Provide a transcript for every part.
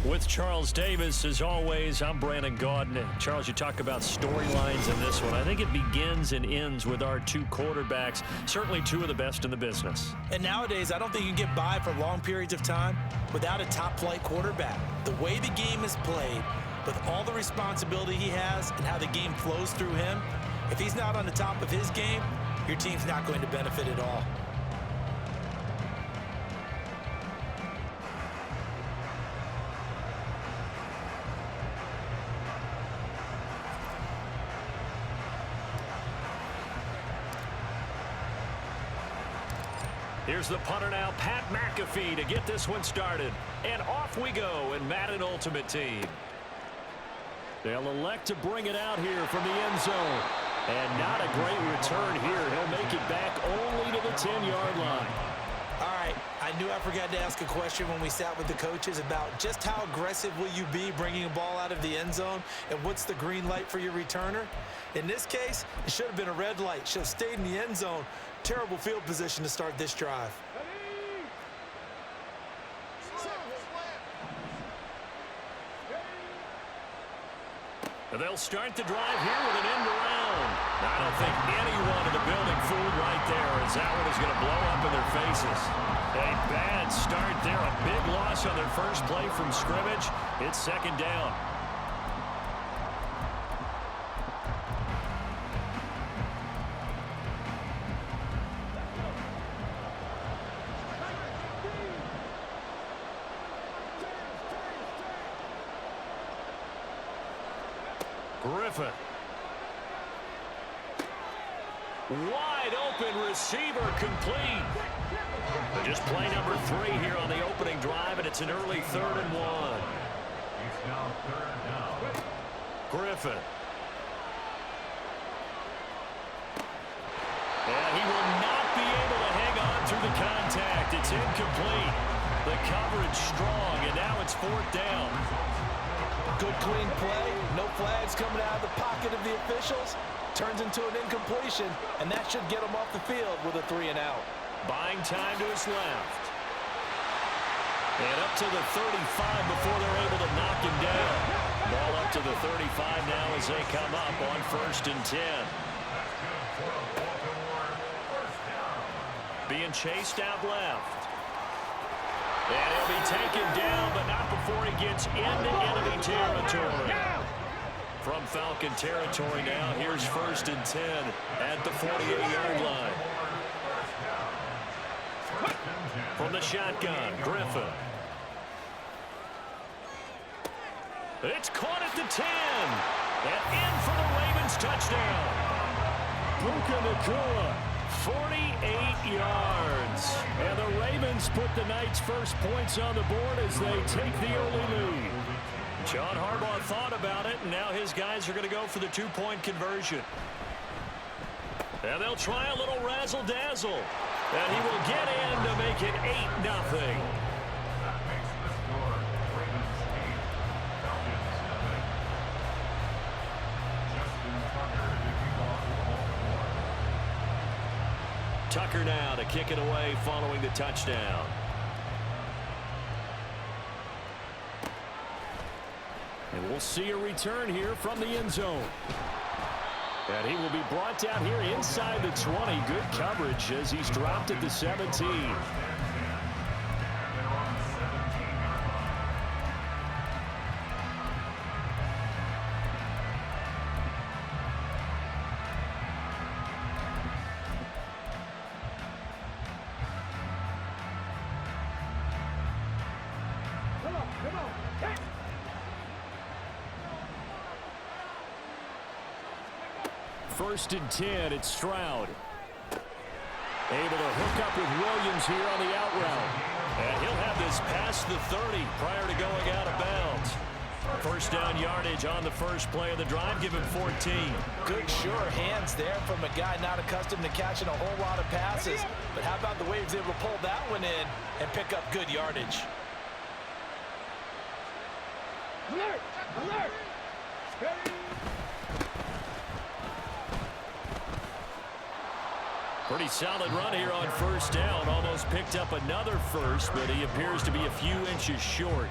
With Charles Davis, as always, I'm Brandon Gaudin. And Charles, you talk about storylines in this one. I think it begins and ends with our two quarterbacks, certainly two of the best in the business. And nowadays, I don't think you can get by for long periods of time without a top-flight quarterback. The way the game is played, with all the responsibility he has and how the game flows through him, if he's not on the top of his game, your team's not going to benefit at all. Here's the punter now, Pat McAfee, to get this one started. And off we go in Madden Ultimate Team. They'll elect to bring it out here from the end zone. And not a great return here. He'll make it back only to the 10-yard line. All right, I knew I forgot to ask a question when we sat with the coaches about just how aggressive will you be bringing a ball out of the end zone, and what's the green light for your returner? In this case, it should have been a red light. Should have stayed in the end zone. Terrible field position to start this drive. They'll start the drive here with an end around. I don't think anyone in the building fooled right there, as that one is going to blow up in their faces. A bad start there. A big loss on their first play from scrimmage. It's second down. Griffin. Wide open receiver complete. Just play number 3 here on the opening drive, and it's an early 3rd and 1. It's now 3rd down. Griffin. And he will not be able to hang on through the contact. It's incomplete. The coverage strong, and now it's 4th down. Good clean play, no flags coming out of the pocket of the officials. Turns into an incompletion, and that should get him off the field with a 3 and out. Buying time to his left. And up to the 35 before they're able to knock him down. Ball up to the 35 now as they come up on 1st and 10. Being chased out left. And he'll be taken down, but not before he gets into enemy territory. From Falcon territory now, here's 1st and 10 at the 48-yard line. From the shotgun, Griffin. It's caught at the 10. And in for the Ravens touchdown. Puka Nacua. 48 yards. And the Ravens put the night's first points on the board as they take the early lead. John Harbaugh thought about it, and now his guys are going to go for the 2-point conversion. And they'll try a little razzle-dazzle. And he will get in to make it 8-0. Tucker now to kick it away following the touchdown. And we'll see a return here from the end zone. And he will be brought down here inside the 20. Good coverage as he's dropped at the 17. First and 10, it's Stroud. Able to hook up with Williams here on the out route. And he'll have this past the 30 prior to going out of bounds. First down yardage on the first play of the drive. Give him 14. Good, sure hands there from a guy not accustomed to catching a whole lot of passes. But how about the way he was able to pull that one in and pick up good yardage? Alert! Alert! Pretty solid run here on first down. Almost picked up another first, but he appears to be a few inches short.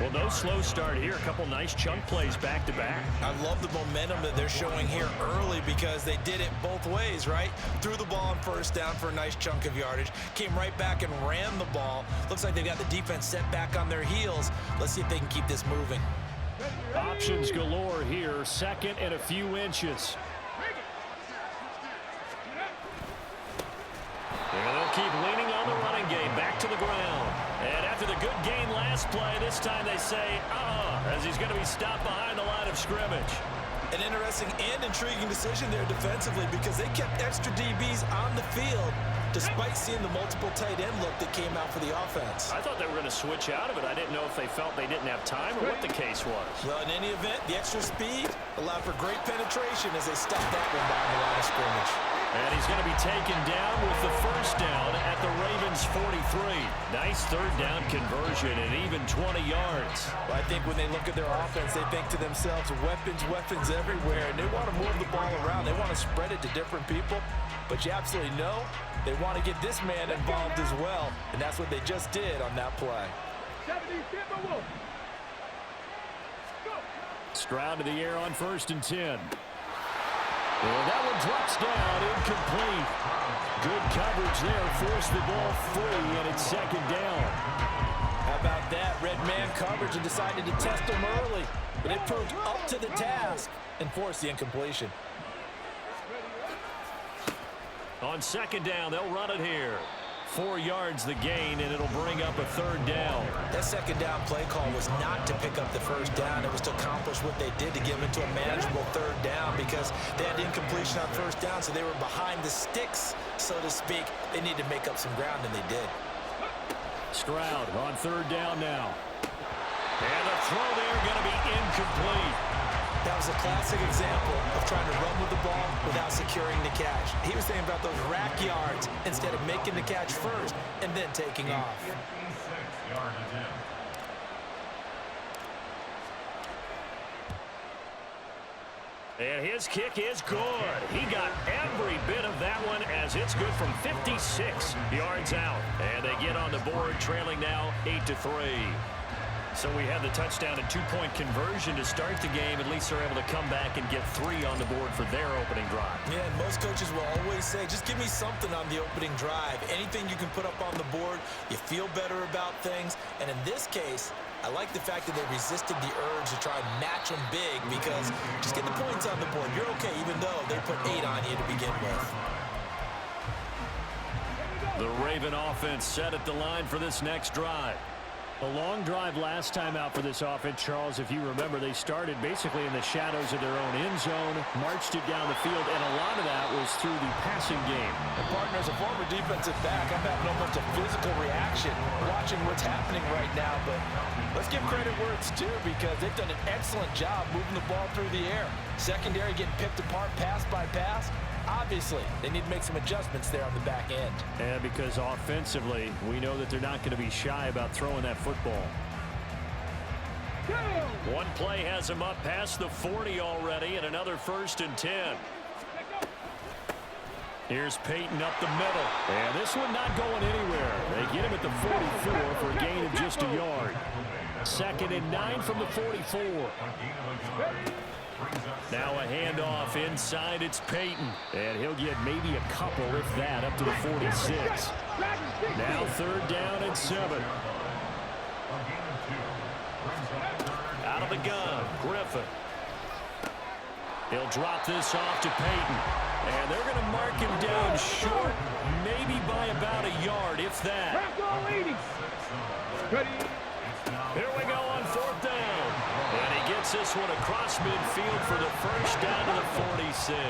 Well, no slow start here. A couple nice chunk plays back-to-back. I love the momentum that they're showing here early because they did it both ways, right? Threw the ball on first down for a nice chunk of yardage. Came right back and ran the ball. Looks like they've got the defense set back on their heels. Let's see if they can keep this moving. Options galore here. Second and a few inches. And they'll keep leaning on the running game. Back to the ground. And after the good gain last play, this time they say, as he's going to be stopped behind the line of scrimmage. An interesting and intriguing decision there defensively because they kept extra DBs on the field despite seeing the multiple tight end look that came out for the offense. I thought they were going to switch out of it. I didn't know if they felt they didn't have time or what the case was. Well, in any event, the extra speed allowed for great penetration as they stopped that one behind the line of scrimmage. And he's going to be taken down with the first down at the Ravens' 43. Nice third down conversion and even 20 yards. Well, I think when they look at their offense, they think to themselves, weapons, weapons everywhere, and they want to move the ball around. They want to spread it to different people, but you absolutely know they want to get this man involved as well, and that's what they just did on that play. Stroud to the air on 1st and 10. And that one drops down, incomplete. Good coverage there, forced the ball free, and it's 2nd down. How about that? Red man coverage and decided to test him early, but it proved up to the task and forced the incompletion. On 2nd down, they'll run it here. 4 yards the gain, and it'll bring up a 3rd down. That 2nd down play call was not to pick up the 1st down. It was to accomplish what they did to get them into a manageable 3rd down because they had incompletion on 1st down, so they were behind the sticks, so to speak. They needed to make up some ground, and they did. Stroud on 3rd down now. And the throw there going to be incomplete. That was a classic example of trying to run with the ball without securing the catch. He was thinking about those rack yards instead of making the catch first and then taking off. And his kick is good. He got every bit of that one as it's good from 56 yards out. And they get on the board trailing now 8-3. So we had the touchdown and 2-point conversion to start the game. At least they're able to come back and get 3 on the board for their opening drive. Yeah, and most coaches will always say, just give me something on the opening drive. Anything you can put up on the board, you feel better about things. And in this case, I like the fact that they resisted the urge to try and match them big because just get the points on the board. You're okay, even though they put 8 on you to begin with. The Raven offense set at the line for this next drive. A long drive last time out for this offense, Charles. If you remember, they started basically in the shadows of their own end zone, marched it down the field, and a lot of that was through the passing game. And partner, as a former defensive back, I'm having almost a physical reaction watching what's happening right now. But let's give credit where it's due because they've done an excellent job moving the ball through the air. Secondary getting picked apart pass by pass. Obviously, they need to make some adjustments there on the back end. And because offensively, we know that they're not going to be shy about throwing that football. One play has them up past the 40 already, and another 1st and 10. Here's Peyton up the middle. And this one not going anywhere. They get him at the 44 for a gain of just a yard. 2nd and 9 from the 44. Now a handoff inside. It's Peyton. And he'll get maybe a couple, if that, up to the 46. Now 3rd down and 7. Out of the gun, Griffin. He'll drop this off to Peyton. And they're going to mark him down short, maybe by about a yard, if that. Here we go on 4th down. And he gets this one across midfield for the first down to the 46.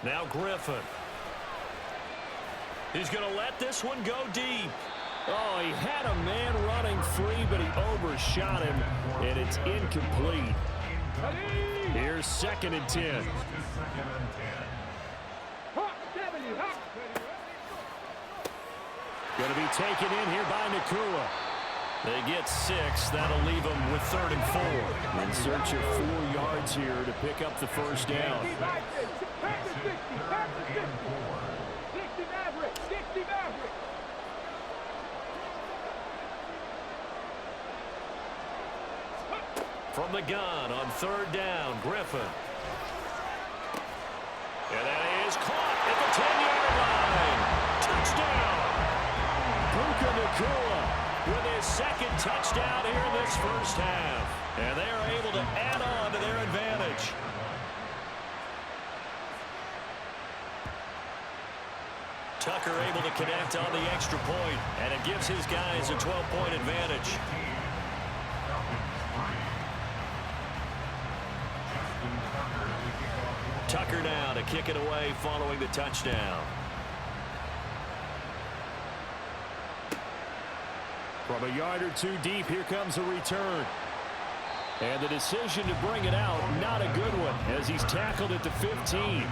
Now Griffin. He's going to let this one go deep. Oh, he had a man running free, but he overshot him, and it's incomplete. Here's 2nd and 10. Going to be taken in here by Nakua. They get 6. That'll leave them with 3rd and 4. In search of 4 yards here to pick up the first down. From the gun on 3rd down, Griffin. And that is caught at the 10-yard line. Touchdown. Puka Nacua with his 2nd touchdown here in this first half. And they are able to add on to their advantage. Tucker able to connect on the extra point, and it gives his guys a 12-point advantage. Tucker now to kick it away following the touchdown. From a yard or 2 deep, here comes a return. And the decision to bring it out, not a good one, as he's tackled at the 15.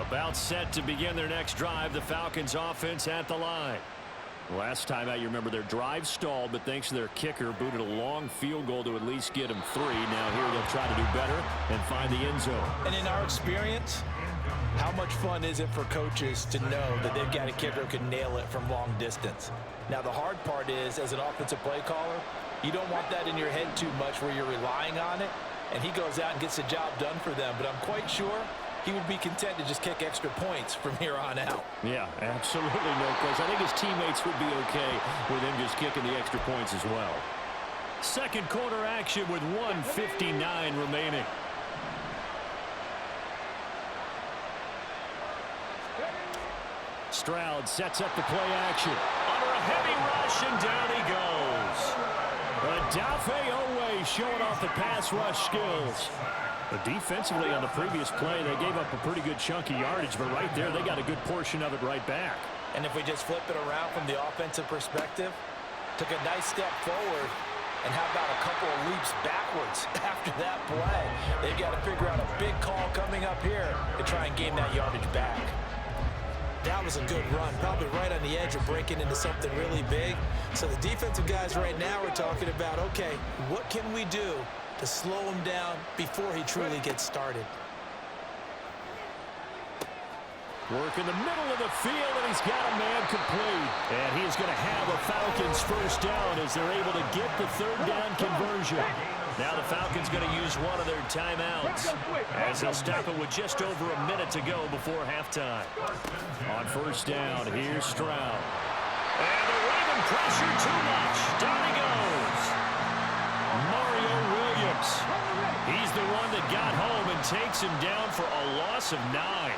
About set to begin their next drive, the Falcons offense at the line. Last time out, you remember their drive stalled, but thanks to their kicker, booted a long field goal to at least get them 3. Now here they'll try to do better and find the end zone. And in our experience, how much fun is it for coaches to know that they've got a kicker who can nail it from long distance? Now the hard part is, as an offensive play caller, you don't want that in your head too much where you're relying on it, and he goes out and gets the job done for them. But I'm quite sure he would be content to just kick extra points from here on out. Yeah, absolutely no question. I think his teammates would be okay with him just kicking the extra points as well. Second quarter action with 1:59 remaining. Stroud sets up the play action. Under a heavy rush, and down he goes. Odafe Owe showing off the pass rush skills. But defensively on the previous play, they gave up a pretty good chunk of yardage, but right there, they got a good portion of it right back. And if we just flip it around from the offensive perspective, took a nice step forward, and how about a couple of leaps backwards after that play? They've got to figure out a big call coming up here to try and gain that yardage back. That was a good run, probably right on the edge of breaking into something really big. So the defensive guys right now are talking about, okay, what can we do to slow him down before he truly gets started? Work in the middle of the field, and he's got a man complete. And he's going to have a Falcons first down as they're able to get the 3rd down conversion. Now the Falcons going to use one of their timeouts as they'll stop it with just over a minute to go before halftime. On first down, here's Stroud. And the Raven pressure too much. Down he goes. Mario Williams. He's the one that got home and takes him down for a loss of 9.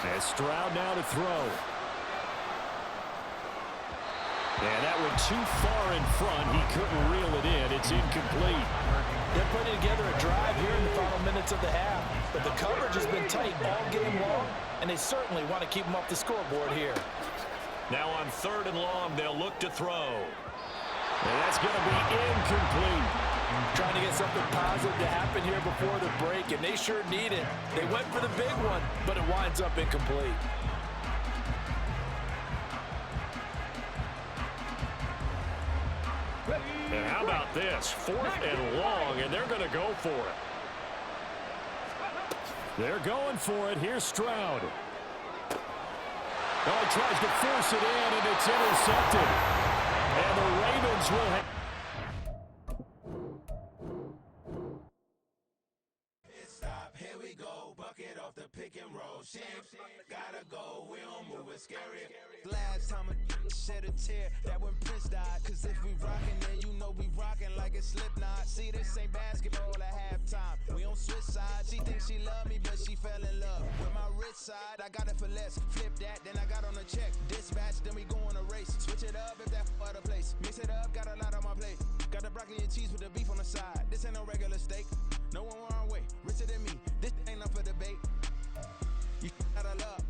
And Stroud now to throw. And that went too far in front. He couldn't reel it in. It's incomplete. They're putting together a drive here in the final minutes of the half. But the coverage has been tight all game long, and they certainly want to keep them off the scoreboard here. Now on 3rd and long, they'll look to throw. And that's going to be incomplete. Trying to get something positive to happen here before the break, and they sure need it. They went for the big one, but it winds up incomplete. And how about this? 4th and long, and they're going to go for it. They're going for it. Here's Stroud. Oh, he tries to force it in, and it's intercepted. And the Ravens will have... Here we go, bucket off the pick and roll. Gotta go, we don't move it scary. Last time a shed a tear, that when Prince died. Cause if we rockin', then you know we rockin' like a Slipknot. See, this ain't basketball at halftime. We on switch sides. She thinks she love me, but she fell in love with my rich side. I got it for less. Flip that, then I got on a check. Dispatch, then we go on a race. Switch it up if that other place. Mix it up, got a lot on my plate. Got the broccoli and cheese with the beef on the side. This ain't no regular steak. No one wrong way. Richer than me. This ain't up for debate. You gotta love.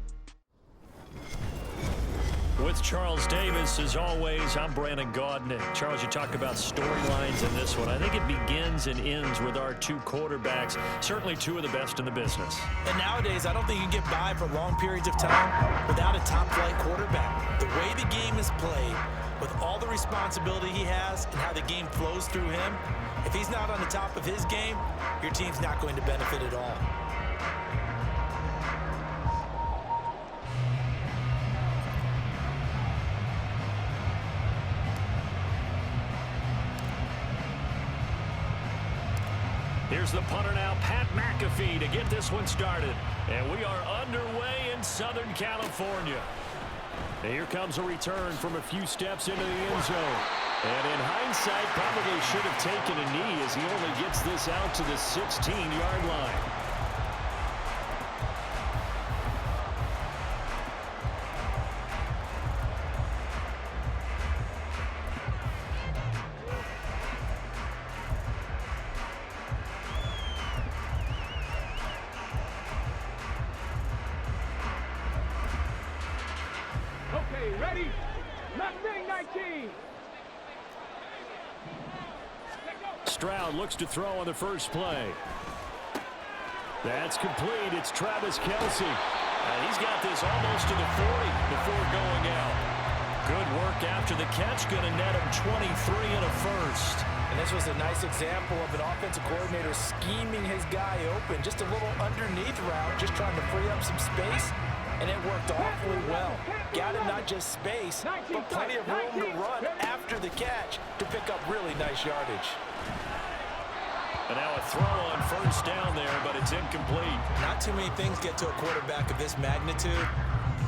With Charles Davis, as always, I'm Brandon Gaudin. Charles, you talk about storylines in this one. I think it begins and ends with our two quarterbacks, certainly two of the best in the business. And nowadays, I don't think you can get by for long periods of time without a top-flight quarterback. The way the game is played, with all the responsibility he has and how the game flows through him, if he's not on the top of his game, your team's not going to benefit at all. Here's the punter now, Pat McAfee, to get this one started. And we are underway in Southern California. And here comes a return from a few steps into the end zone. And in hindsight, probably should have taken a knee as he only gets this out to the 16-yard line. Okay, ready? Mustang 19. Stroud looks to throw on the first play. That's complete. It's Travis Kelce. And he's got this almost to the 40 before going out. Good work after the catch. Going to net him 23 and a first. And this was a nice example of an offensive coordinator scheming his guy open. Just a little underneath route, just trying to free up some space. And it worked awfully well. Got him not just space, but plenty of room to run after the catch to pick up really nice yardage. And now a throw on first down there, but it's incomplete. Not too many things get to a quarterback of this magnitude,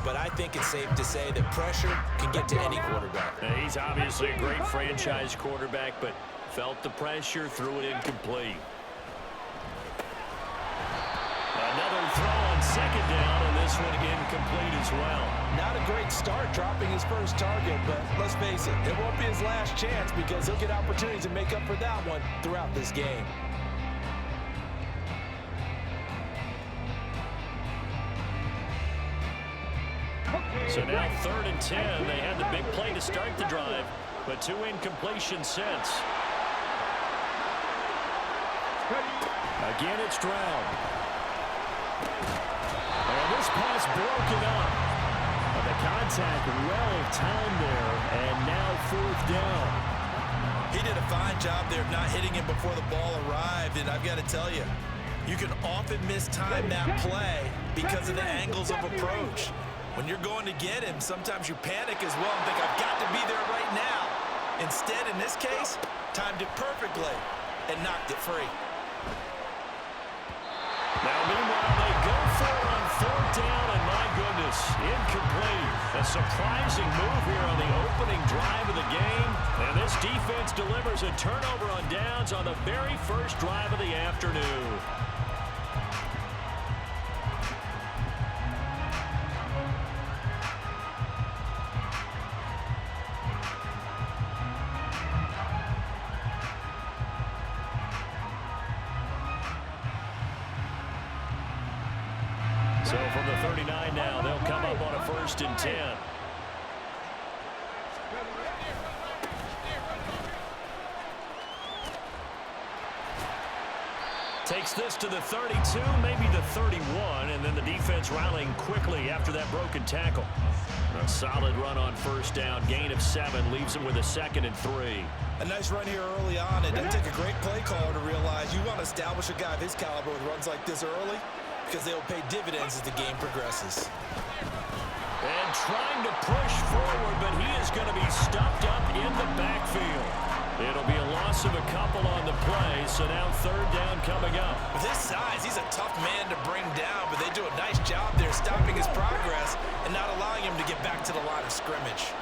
but I think it's safe to say that pressure can get to any quarterback. Now, he's obviously a great franchise quarterback, but felt the pressure, threw it incomplete. Another throw on second down, and this one incomplete as well. Not a great start dropping his first target, but let's face it, it won't be his last chance because he'll get opportunities to make up for that one throughout this game. So now 3rd and 10. They had the big play to start the drive, but 2 incompletions since. Again, it's Stroud. And this pass broken up. And the contact well timed there, and now 4th down. He did a fine job there of not hitting him before the ball arrived, and I've got to tell you, you can often mistime that play because of the angles of approach. When you're going to get him, sometimes you panic as well and think, I've got to be there right now. Instead, in this case, timed it perfectly and knocked it free. Now, meanwhile, they go for it on 4th down, and my goodness, incomplete. A surprising move here on the opening drive of the game. And this defense delivers a turnover on downs on the very first drive of the afternoon. So from the 39 now, they'll come up on a 1st and 10. Takes this to the 32, maybe the 31, and then the defense rallying quickly after that broken tackle. A solid run on 1st down, gain of 7, leaves him with a 2nd and 3. A nice run here early on. It doesn't take a great play caller to realize you want to establish a guy of his caliber with runs like this early, because they'll pay dividends as the game progresses. And trying to push forward, but he is going to be stuffed up in the backfield. It'll be a loss of a couple on the play, so now 3rd down coming up. With his size, he's a tough man to bring down, but they do a nice job there stopping his progress and not allowing him to get back to the line of scrimmage.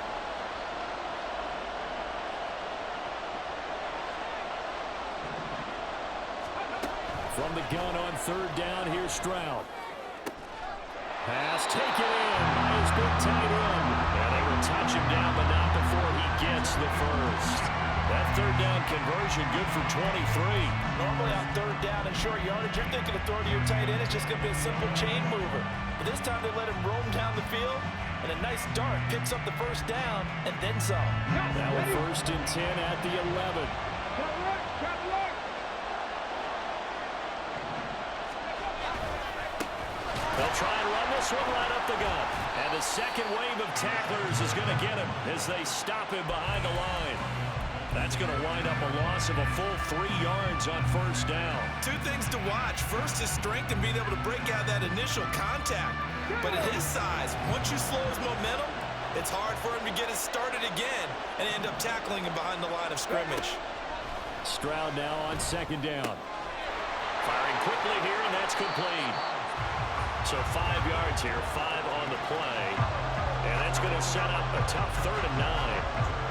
From the gun on 3rd down, here's Stroud. Pass taken in by his big tight end. And they will touch him down, but not before he gets the first. That 3rd down conversion good for 23. Normally on 3rd down and short yardage, you're thinking of throwing to your tight end. It's just going to be a simple chain mover. but this time they let him roam down the field, and a nice dart picks up the first down and then some. Now a 1st and 10 at the 11. They'll try and run this one right up the gut. And the second wave of tacklers is going to get him as they stop him behind the line. That's going to wind up a loss of a full 3 yards on 1st down. 2 things to watch. First, his strength and being able to break out that initial contact. But at his size, once you slow his momentum, it's hard for him to get it started again and end up tackling him behind the line of scrimmage. Stroud now on 2nd down. Firing quickly here, and that's complete. So 5 yards here, 5 on the play. And that's going to set up a tough 3rd and 9.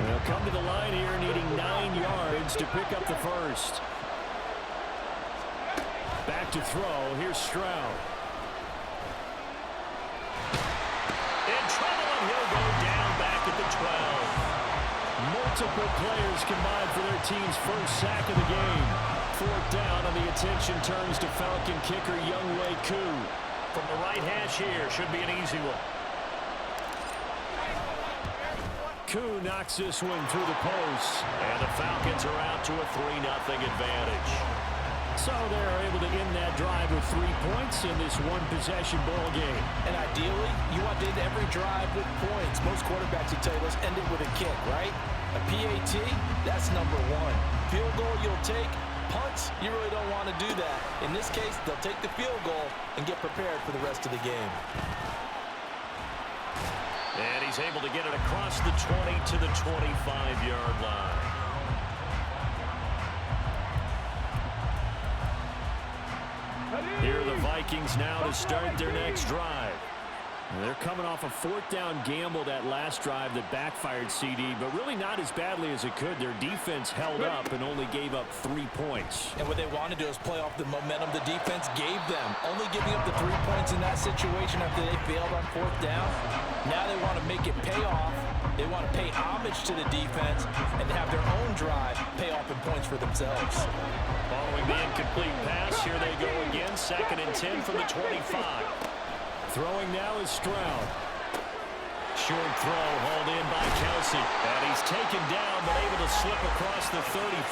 They'll come to the line here needing 9 yards to pick up the first. Back to throw. Here's Stroud. In trouble, and he'll go down back at the 12. Multiple players combined for their team's first sack of the game. 4th down, and the attention turns to Falcon kicker Younghoe Koo. From the right hash here, should be an easy one. Koo knocks this one through the post. And the Falcons are out to a 3-0 advantage. So they're able to end that drive with 3 points in this one-possession ball game. And ideally, you want to end every drive with points. Most quarterbacks will tell you, let's end it with a kick, right? A PAT, that's number 1. Field goal you'll take. Punts, you really don't want to do that. In this case, they'll take the field goal and get prepared for the rest of the game. And he's able to get it across the 20 to the 25-yard line. Here are the Vikings now to start their next drive. They're coming off a 4th down gamble that last drive that backfired, CD, but really not as badly as it could. Their defense held up and only gave up 3 points. And what they want to do is play off the momentum the defense gave them. Only giving up the 3 points in that situation after they failed on 4th down. Now they want to make it pay off. They want to pay homage to the defense and have their own drive pay off in points for themselves. Following the incomplete pass, here they go again. 2nd and 10 from the 25. Throwing now is Stroud. Short throw hauled in by Kelsey. And he's taken down but able to slip across the 35.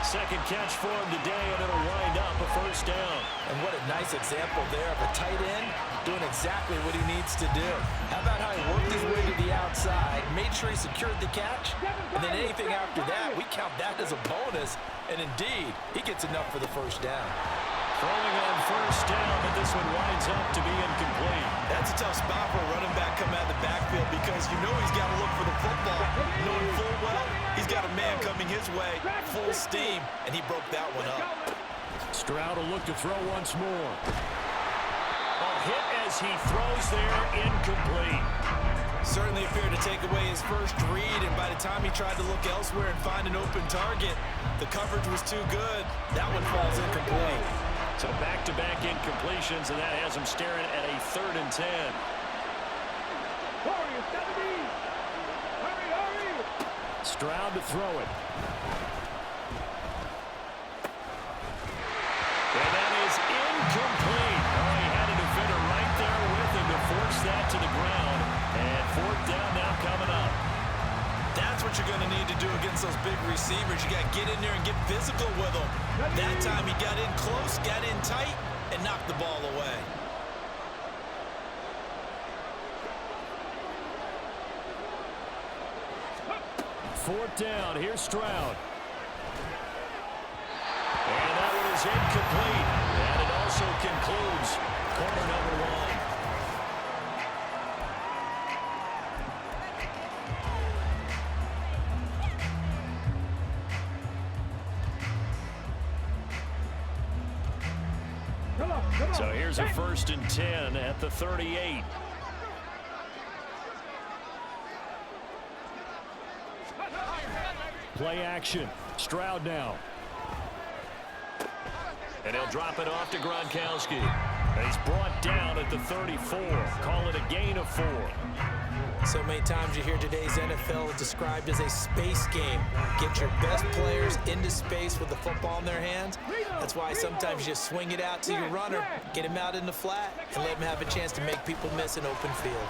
Second catch for him today, and it'll wind up a 1st down. And what a nice example there of a tight end doing exactly what he needs to do. How about how he worked his way to the outside, made sure he secured the catch, and then anything after that, we count that as a bonus. And indeed, he gets enough for the 1st down. Throwing on 1st down, but this one winds up to be incomplete. That's a tough spot for a running back coming out of the backfield because you know he's got to look for the football, knowing full well he's got a man coming his way, full steam, and he broke that one up. Stroud will look to throw once more. A hit as he throws there, incomplete. Certainly appeared to take away his first read, and by the time he tried to look elsewhere and find an open target, the coverage was too good. That one falls incomplete. So back-to-back incompletions, and that has him staring at a 3rd and 10. Stroud to throw it. And that is incomplete. Oh, he had a defender right there with him to force that to the ground. And 4th down now coming up. That's what you're going to need to do against those big receivers. You got to get in there and get physical with them. That time he got in close, got in tight, and knocked the ball away. Fourth down. Here's Stroud. And that one is incomplete. And it also concludes quarter number 1. So here's a 1st and 10 at the 38. Play action. Stroud now. And he'll drop it off to Gronkowski. And he's brought down at the 34. Call it a gain of 4. So many times you hear today's NFL described as a space game. Get your best players into space with the football in their hands. That's why sometimes you just swing it out to your runner, get him out in the flat, and let him have a chance to make people miss an open field.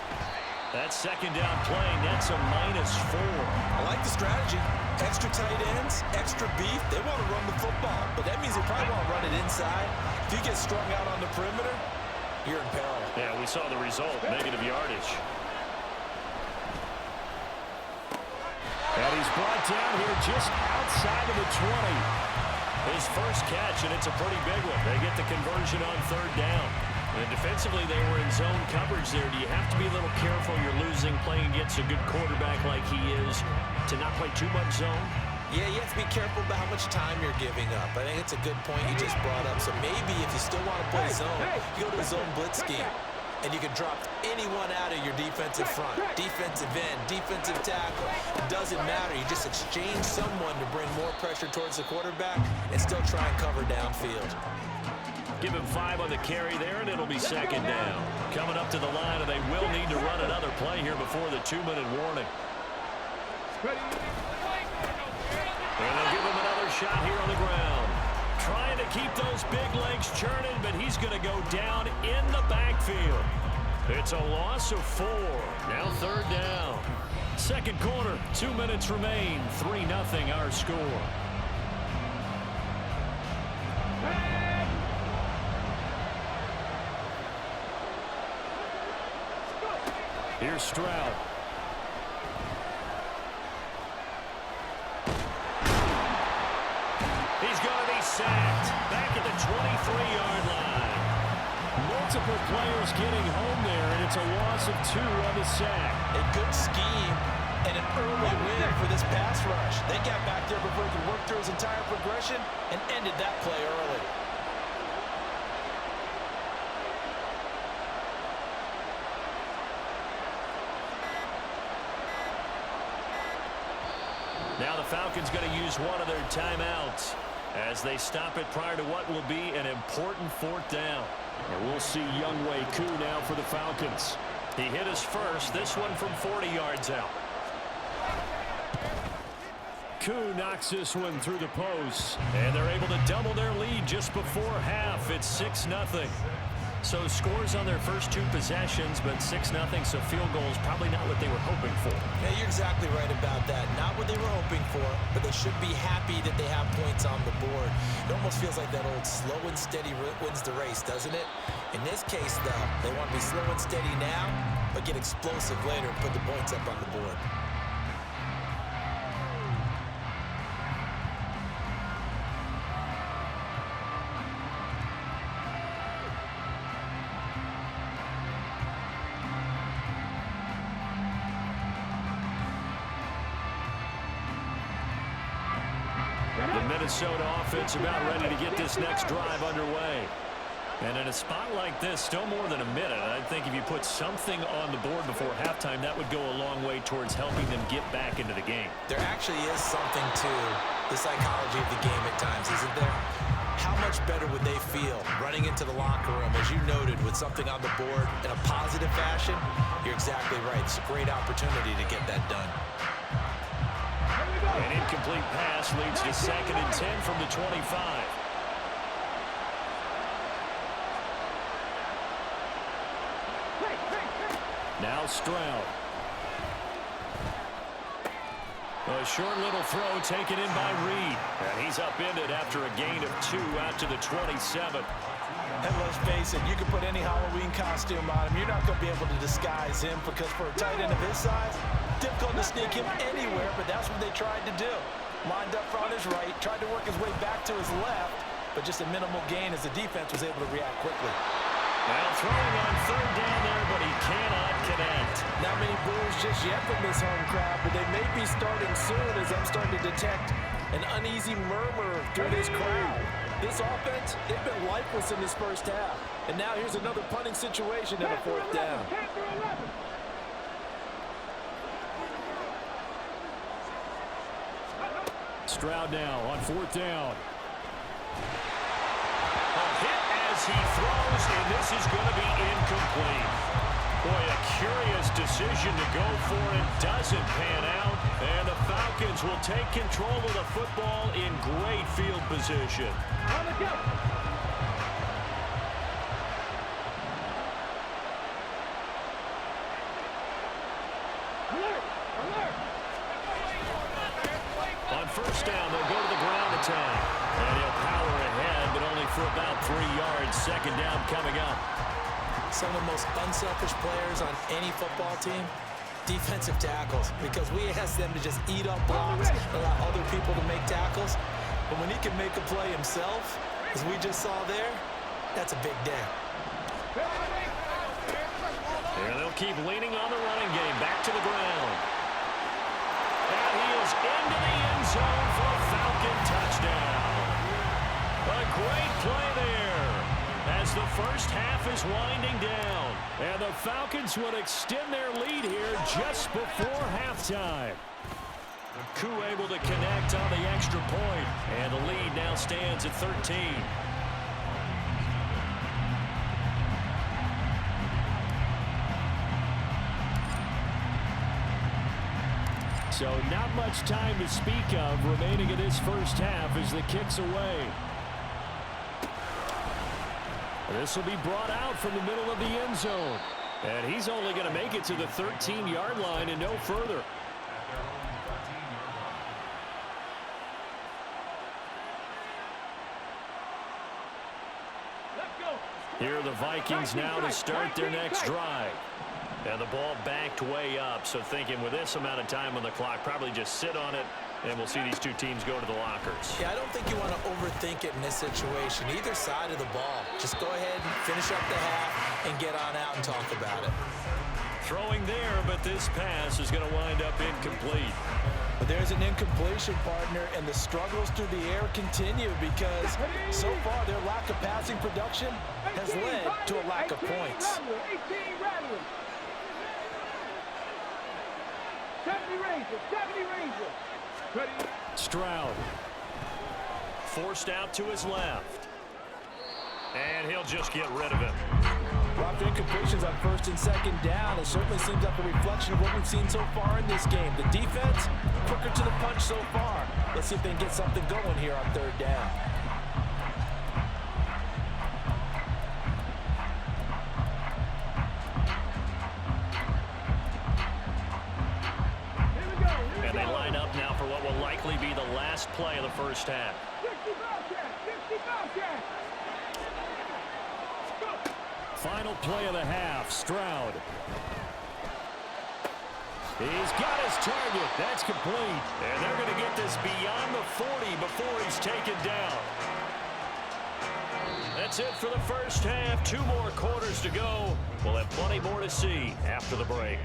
That second down play, that's a -4. I like the strategy. Extra tight ends, extra beef. They want to run the football, but that means they probably want to run it inside. If you get strung out on the perimeter, you're in peril. Yeah, we saw the result, negative yardage. And he's brought down here just outside of the 20. His first catch, and it's a pretty big one. They get the conversion on third down. And defensively, they were in zone coverage there. Do you have to be a little careful? You're losing, playing against a good quarterback like he is, to not play too much zone? Yeah, you have to be careful about how much time you're giving up. I think it's a good point you just brought up. So maybe if you still want to play zone, you go to a zone blitz scheme. And you can drop anyone out of your defensive front. Defensive end, defensive tackle. It doesn't matter. You just exchange someone to bring more pressure towards the quarterback and still try and cover downfield. Give him 5 on the carry there, and it'll be second down. Coming up to the line, and they will need to run another play here before the 2-minute warning. And they'll give him another shot here on the ground. Trying to keep those big legs churning, but he's going to go down in the backfield. It's a loss of 4. Now third down. Second quarter, 2 minutes remain. 3-0 our score. Here's Stroud. He's going to be sacked back at the 23-yard line. Multiple players getting home there, and it's a loss of 2 on the sack. A good scheme and an early win for this pass rush. They got back there before he could work through his entire progression and ended that play early. Now the Falcons going to use one of their timeouts as they stop it prior to what will be an important fourth down. And we'll see Younghoe Koo now for the Falcons. He hit his first, this one from 40 yards out. Koo knocks this one through the post, and they're able to double their lead just before half. It's 6-0. So scores on their first 2 possessions, but 6-0, so field goals probably not what they were hoping for. Yeah, you're exactly right about that. Not what they were hoping for, but they should be happy that they have points on the board. It almost feels like that old slow and steady wins the race, doesn't it? In this case, though, they want to be slow and steady now, but get explosive later and put the points up on the board. The Minnesota offense about ready to get this next drive underway. And in a spot like this, still more than a minute, I think if you put something on the board before halftime, that would go a long way towards helping them get back into the game. There actually is something to the psychology of the game at times, isn't there? How much better would they feel running into the locker room, as you noted, with something on the board in a positive fashion? You're exactly right. It's a great opportunity to get that done. An incomplete pass leads to 2nd and 10 from the 25. Now Stroud. A short little throw taken in by Reed. And he's upended after a gain of 2 out to the 27. And let's face it, you can put any Halloween costume on him. You're not going to be able to disguise him because for a tight end of his size, difficult to sneak him anywhere, but that's what they tried to do. Lined up on his right, tried to work his way back to his left, but just a minimal gain as the defense was able to react quickly. Now throwing on third down there, but he cannot connect. Not many boos just yet from this home crowd, but they may be starting soon as I'm starting to detect an uneasy murmur through this crowd. This offense, they've been lifeless in this first half. And now here's another punting situation in a fourth down. Stroud now on fourth down. A hit as he throws, and this is going to be incomplete. Boy, a curious decision to go for it. Doesn't pan out. And the Falcons will take control of the football in great field position. On the go. Alert! Alert! On first down, they'll go to the ground attack. And he'll power ahead, but only for about 3 yards. Second down coming up. Some of the most unselfish players on any football team, defensive tackles, because we ask them to just eat up blocks, allow other people to make tackles. But when he can make a play himself, as we just saw there, that's a big day. Here they'll keep leaning on the running game. Back to the ground. And he is into the end zone for a Falcon touchdown. A great play there as the first half is winding down. And the Falcons will extend their lead here just before halftime. Koo able to connect on the extra point. And the lead now stands at 13. So not much time to speak of remaining in this first half as the kick's away. This will be brought out from the middle of the end zone. And he's only going to make it to the 13-yard line and no further. Here are the Vikings now to start their next drive. And the ball backed way up, so thinking with this amount of time on the clock, probably just sit on it, and we'll see these two teams go to the lockers. Yeah, I don't think you want to overthink it in this situation. Either side of the ball. Just go ahead and finish up the half and get on out and talk about it. Throwing there, but this pass is going to wind up incomplete. But there's an incompletion, partner, and the struggles through the air continue because so far their lack of passing production has led to a lack of points. 18 Rattler. 70 Rangers. 70 Rangers. Ready. Stroud. Forced out to his left. And he'll just get rid of him. Dropped incompletions on first and second down. It certainly seems like a reflection of what we've seen so far in this game. The defense, quicker to the punch so far. Let's see if they can get something going here on third down. And they line up now for what will likely be the last play of the first half. 60 Bobcat. 60 Bobcat. Final play of the half, Stroud. He's got his target. That's complete. And they're going to get this beyond the 40 before he's taken down. That's it for the first half. 2 more quarters to go. We'll have plenty more to see after the break.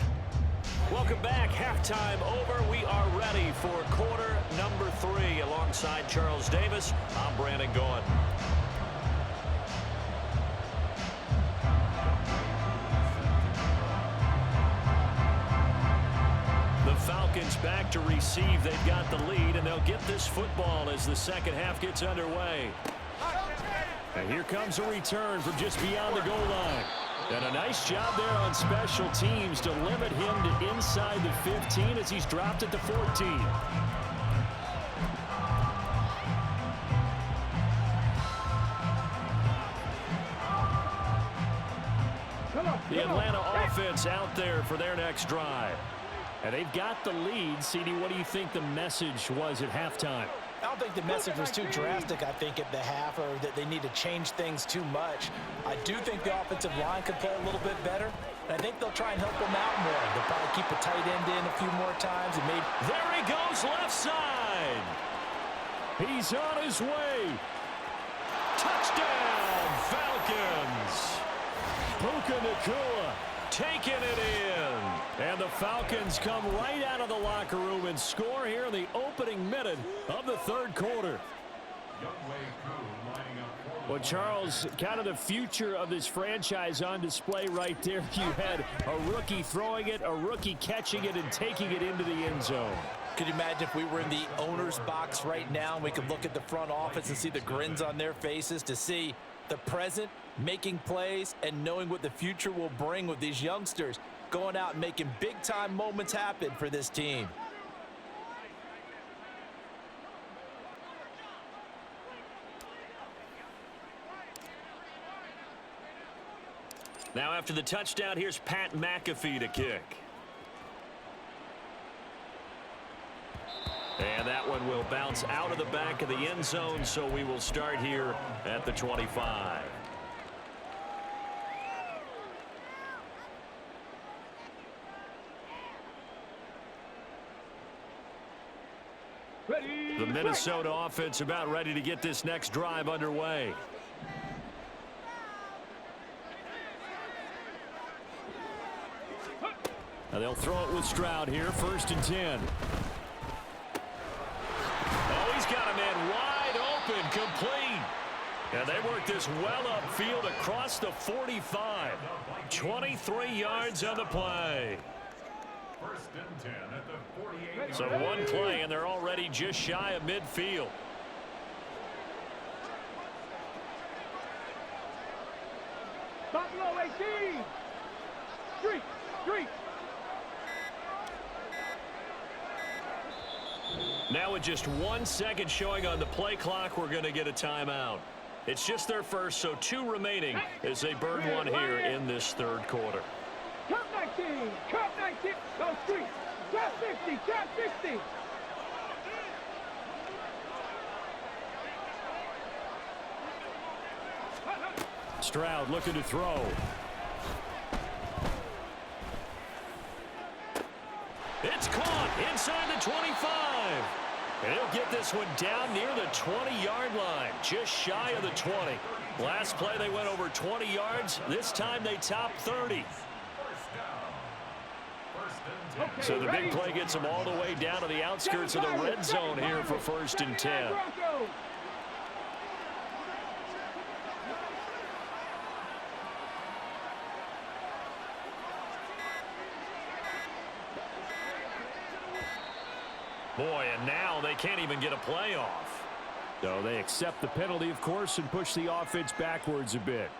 Welcome back. Halftime over. We are ready for quarter number 3. Alongside Charles Davis, I'm Brandon Gaughan. Falcons back to receive. They've got the lead, and they'll get this football as the second half gets underway. And here comes a return from just beyond the goal line. And a nice job there on special teams to limit him to inside the 15 as he's dropped it to 14. The Atlanta offense out there for their next drive. And they've got the lead. CD, what do you think the message was at halftime? I don't think the message was too drastic, I think, at the half, or that they need to change things too much. I do think the offensive line could play a little bit better, and I think they'll try and help them out more. They'll probably keep a tight end in a few more times. And maybe. There he goes, left side. He's on his way. Touchdown, Falcons. Puka Nacua taking it in. And the Falcons come right out of the locker room and score here in the opening minute of the third quarter. Well, Charles, kind of the future of this franchise on display right there. You had a rookie throwing it, a rookie catching it, and taking it into the end zone. Could you imagine if we were in the owner's box right now and we could look at the front office and see the grins on their faces to see the present, making plays, and knowing what the future will bring with these youngsters, going out and making big-time moments happen for this team. Now after the touchdown, here's Pat McAfee to kick. And that one will bounce out of the back of the end zone, so we will start here at the 25. Ready. The Minnesota offense about ready to get this next drive underway. Now they'll throw it with Stroud here, 1st and 10. Oh, he's got a man wide open, complete. And they work this well upfield across the 45. 23 yards on the play. 1st and 10 at the 48. So one play, and they're already just shy of midfield. Buffalo 18. Street. Now with just 1 second showing on the play clock, we're going to get a timeout. It's just their first, so 2 remaining as they burn one here in this 3rd quarter. Cup 19. Go Street. Trap 50. Stroud looking to throw. It's caught inside the 25. And he'll get this one down near the 20-yard line, just shy of the 20. Last play they went over 20 yards. This time they topped 30. So the big play gets them all the way down to the outskirts of the red zone here for 1st and 10. Boy, and now they can't even get a play off. So they accept the penalty, of course, and push the offense backwards a bit.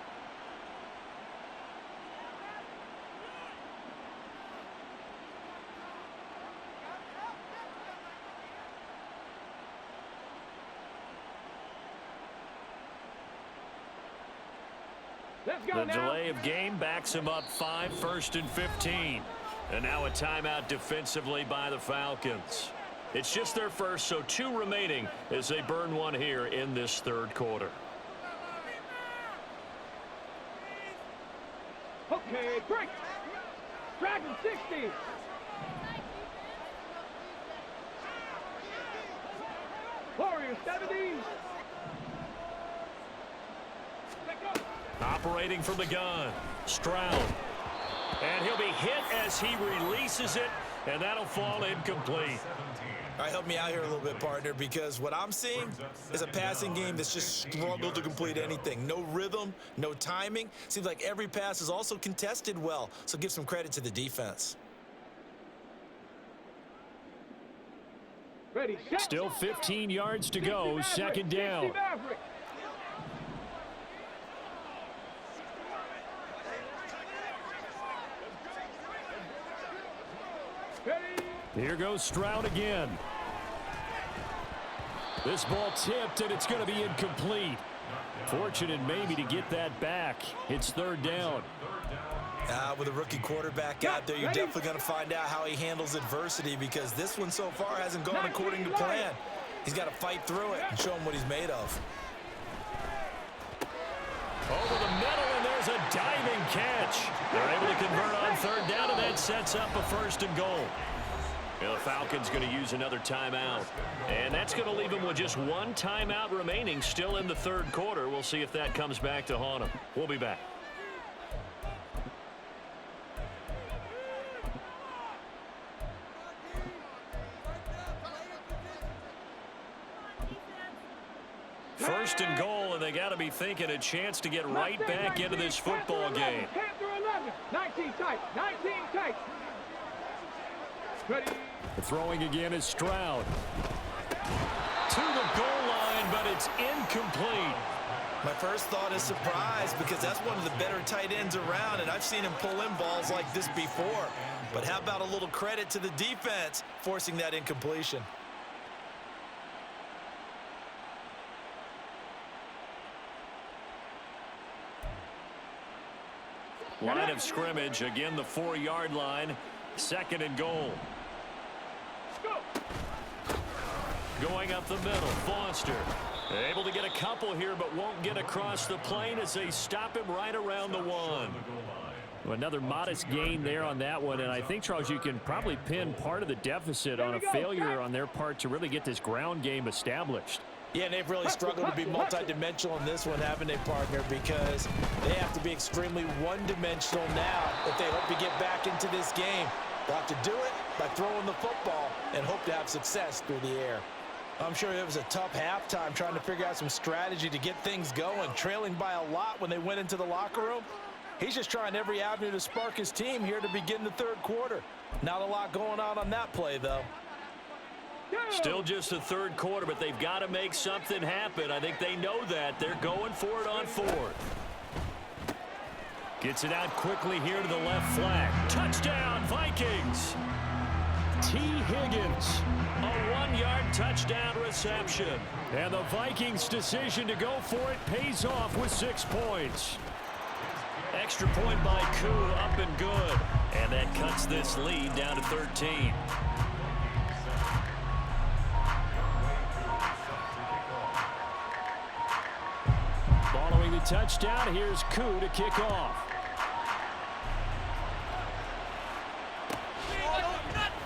The delay of game backs him up 5, 1st and 15. And now a timeout defensively by the Falcons. It's just their first, so 2 remaining as they burn one here in this 3rd quarter. Okay, break. Dragon 60. Warrior 70. Operating from the gun, Stroud. And he'll be hit as he releases it, and that'll fall incomplete. All right, help me out here a little bit, partner, because what I'm seeing is a passing game that's just struggled to complete anything. No rhythm, no timing. Seems like every pass is also contested well, so give some credit to the defense. Ready. Still 15 yards to go, 2nd down. Here goes Stroud again. This ball tipped, and it's going to be incomplete. Fortunate maybe to get that back. It's 3rd down. With a rookie quarterback out there, you're definitely going to find out how he handles adversity, because this one so far hasn't gone according to plan. He's got to fight through it and show him what he's made of. Over the middle, and there's a diving catch. They're able to convert on 3rd down, and that sets up a 1st and goal. The Falcons going to use another timeout. And that's going to leave them with just 1 timeout remaining still in the 3rd quarter. We'll see if that comes back to haunt them. We'll be back. First and goal, and they got to be thinking a chance to get right back into this football game. 10 through 11. 19 tight. 19 tight. Ready. Throwing again is Stroud. To the goal line, but it's incomplete. My first thought is surprise because that's one of the better tight ends around, and I've seen him pull in balls like this before. But how about a little credit to the defense forcing that incompletion? Line of scrimmage, again the 4-yard line, 2nd and goal. Going up the middle, Foster. Able to get a couple here, but won't get across the plane as they stop him right around the 1. Well, another modest gain there on that one, and I think, Charles, you can probably pin part of the deficit on a failure on their part to really get this ground game established. Yeah, and they've really struggled to be multidimensional in this one, haven't they, partner? Because they have to be extremely one-dimensional now if they hope to get back into this game. They'll have to do it by throwing the football and hope to have success through the air. I'm sure it was a tough halftime trying to figure out some strategy to get things going, trailing by a lot when they went into the locker room. He's just trying every avenue to spark his team here to begin the 3rd quarter. Not a lot going on that play, though. Still just the 3rd quarter, but they've got to make something happen. I think they know that. They're going for it on 4th. Gets it out quickly here to the left flag. Touchdown, Vikings! T. Higgins, a 1-yard touchdown reception. And the Vikings' decision to go for it pays off with 6 points. Extra point by Koo, up and good. And that cuts this lead down to 13. Following the touchdown, here's Koo to kick off.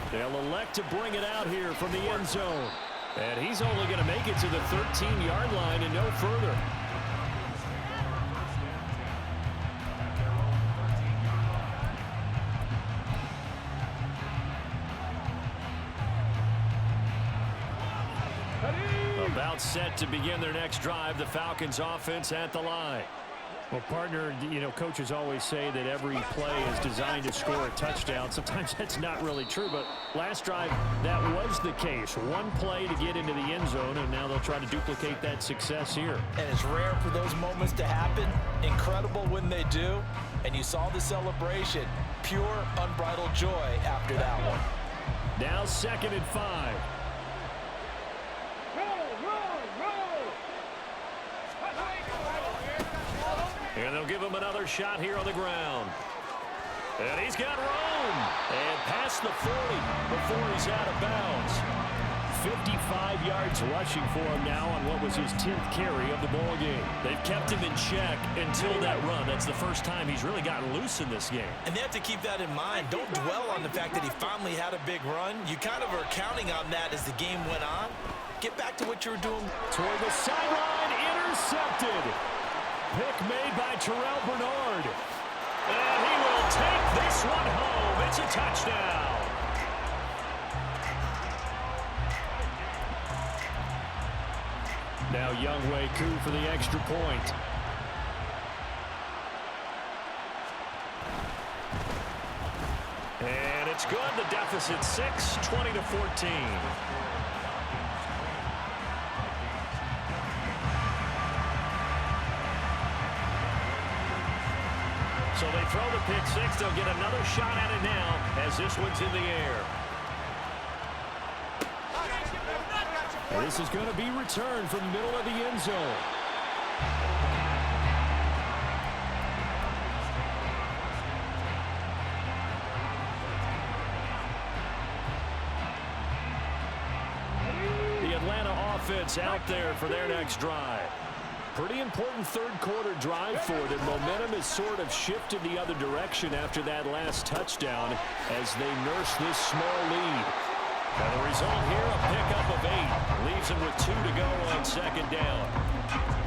They'll elect to bring it out here from the end zone. And he's only going to make it to the 13-yard line and no further. About set to begin their next drive, the Falcons offense at the line. Well, partner, you know, coaches always say that every play is designed to score a touchdown. Sometimes that's not really true, but last drive, that was the case. One play to get into the end zone, and now they'll try to duplicate that success here. And it's rare for those moments to happen. Incredible when they do. And you saw the celebration. Pure, unbridled joy after that one. Now 2nd and 5. And they'll give him another shot here on the ground. And he's got room. And past the 40 before he's out of bounds. 55 yards rushing for him now on what was his 10th carry of the ball game. They've kept him in check until that run. That's the first time he's really gotten loose in this game. And they have to keep that in mind. Don't dwell on the fact that he finally had a big run. You kind of are counting on that as the game went on. Get back to what you were doing. Toward the sideline, intercepted. Pick made by Terrell Bernard. And he will take this one home. It's a touchdown. Now Younghoe Koo for the extra point. And it's good. The deficit 6, 20-14. So they throw the pick 6. They'll get another shot at it now as this one's in the air. This is going to be returned from the middle of the end zone. The Atlanta offense out there for their next drive. Pretty important 3rd quarter drive for them. Momentum has sort of shifted the other direction after that last touchdown as they nurse this small lead. And the result here, a pickup of 8. Leaves them with 2 to go on 2nd down.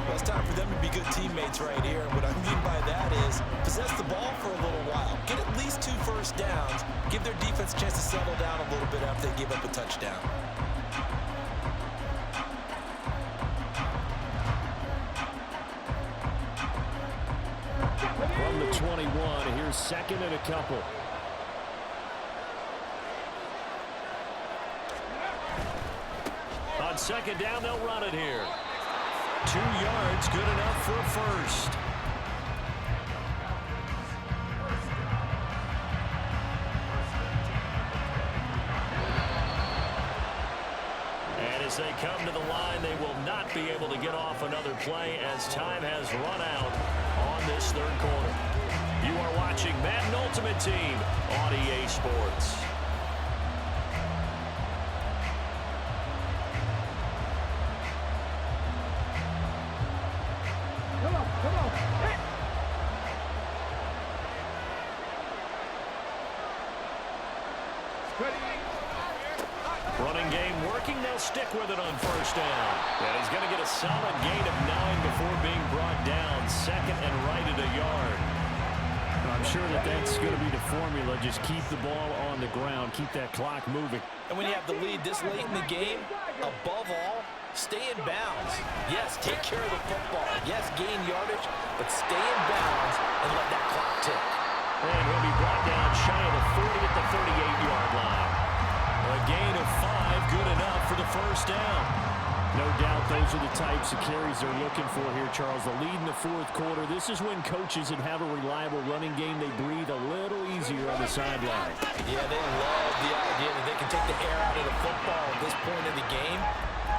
Well, it's time for them to be good teammates right here. What I mean by that is possess the ball for a little while. Get at least 2 first downs. Give their defense a chance to settle down a little bit after they give up a touchdown. From the 21, here's 2nd and a couple. On 2nd down, they'll run it here. 2 yards, good enough for a first. And as they come to the line, they will not be able to get off another play as time has run out on this third quarter. You are watching Madden Ultimate Team on EA Sports. Come on, come on. Hit. Ready. Running game working. They'll stick with it on first down. And he's going to get a solid gain of 9 before being brought down. Second and right at a yard. I'm sure that's going to be the formula. Just keep the ball on the ground. Keep that clock moving. And when you have the lead this late in the game, above all, stay in bounds. Yes, take care of the football. Yes, gain yardage, but stay in bounds and let that clock tick. And he'll be brought down shy of the 40 at the 38-yard line. A gain of 5, good enough for the first down. No doubt those are the types of carries they're looking for here, Charles. The lead in the fourth quarter. This is when coaches that have a reliable running game, they breathe a little easier on the sideline. Yeah, they love the idea that they can take the air out of the football at this point in the game.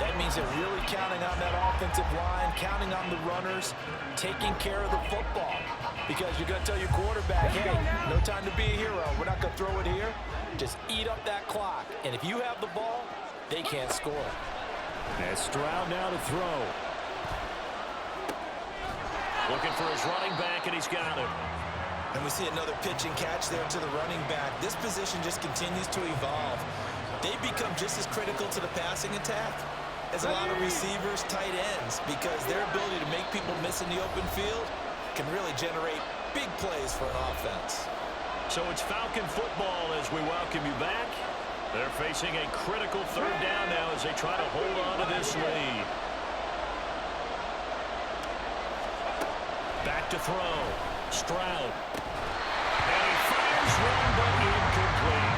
That means they're really counting on that offensive line, counting on the runners, taking care of the football. Because you're going to tell your quarterback, hey, no time to be a hero. We're not going to throw it here. Just eat up that clock. And if you have the ball, they can't score. And Stroud now to throw. Looking for his running back, and he's got it. And we see another pitch and catch there to the running back. This position just continues to evolve. They become just as critical to the passing attack as a lot of receivers, tight ends, because their ability to make people miss in the open field can really generate big plays for an offense. So it's Falcon football as we welcome you back. They're facing a critical third down now as they try to hold on to this lead. Back to throw. Stroud. And he fires one, but incomplete.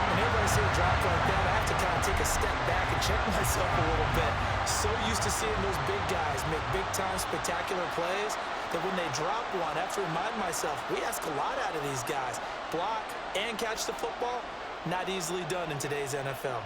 Whenever I see a drop like that, I have to kind of take a step back and check myself a little bit. So used to seeing those big guys make big-time spectacular plays that when they drop one, I have to remind myself, we ask a lot out of these guys. Block and catch the football, not easily done in today's NFL.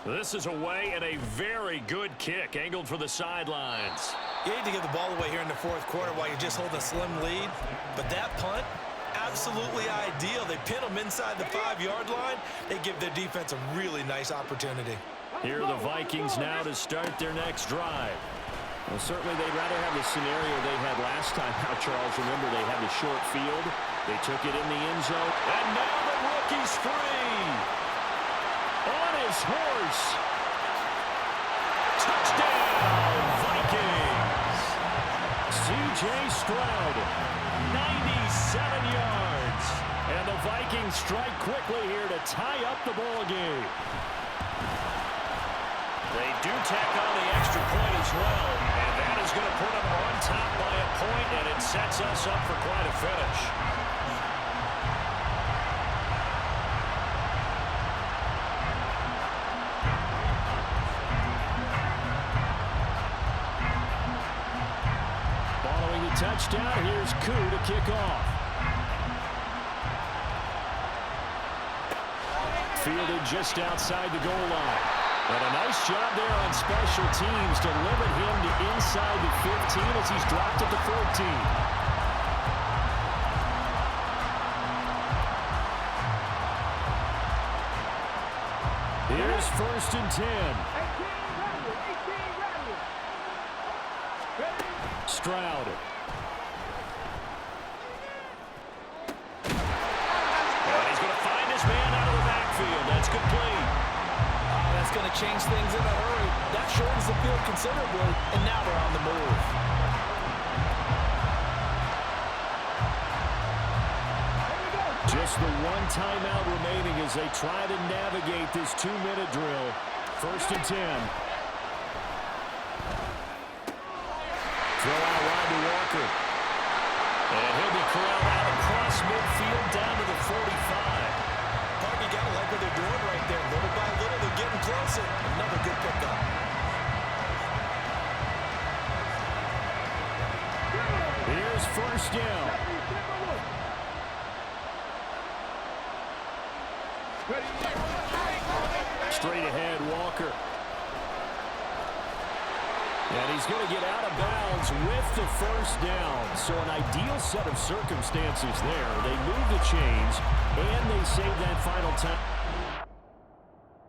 This is away and a very good kick angled for the sidelines. You need to give the ball away here in the fourth quarter while you're just holding a slim lead. But that punt, absolutely ideal. They pin them inside the 5-yard line. They give their defense a really nice opportunity. Here are the Vikings now to start their next drive. Well, certainly they'd rather have the scenario they had last time out, Charles. Remember, they had the short field. They took it in the end zone. And now the rookie's free. On his horse. Touchdown, Vikings. C.J. Stroud, 97 yards. and the Vikings strike quickly here to tie up the ball game. They do tack on the extra point as well, and that is going to put them on top by a point, and it sets us up for quite a finish. Following the touchdown, here's Koo to kick off. Fielded just outside the goal line. And a nice job there on special teams to limit him to inside the 15 as he's dropped at the 14. Here's 1st and 10. Stroud. And he's going to find his man out of the backfield. That's complete. That's going to change things in a hurry. That shortens the field considerably, and now they're on the move. Just the one timeout remaining as they try to navigate this 2-minute drill. 1st and 10. Throw out wide to Walker. And he'll be corralled out You got to like what they're doing right there. Little by little, they're getting closer. Another good pickup. Here's first down. Straight ahead, Walker. And he's going to get out of bounds with the first down. So an ideal set of circumstances there. They move the chains, and they save that final time.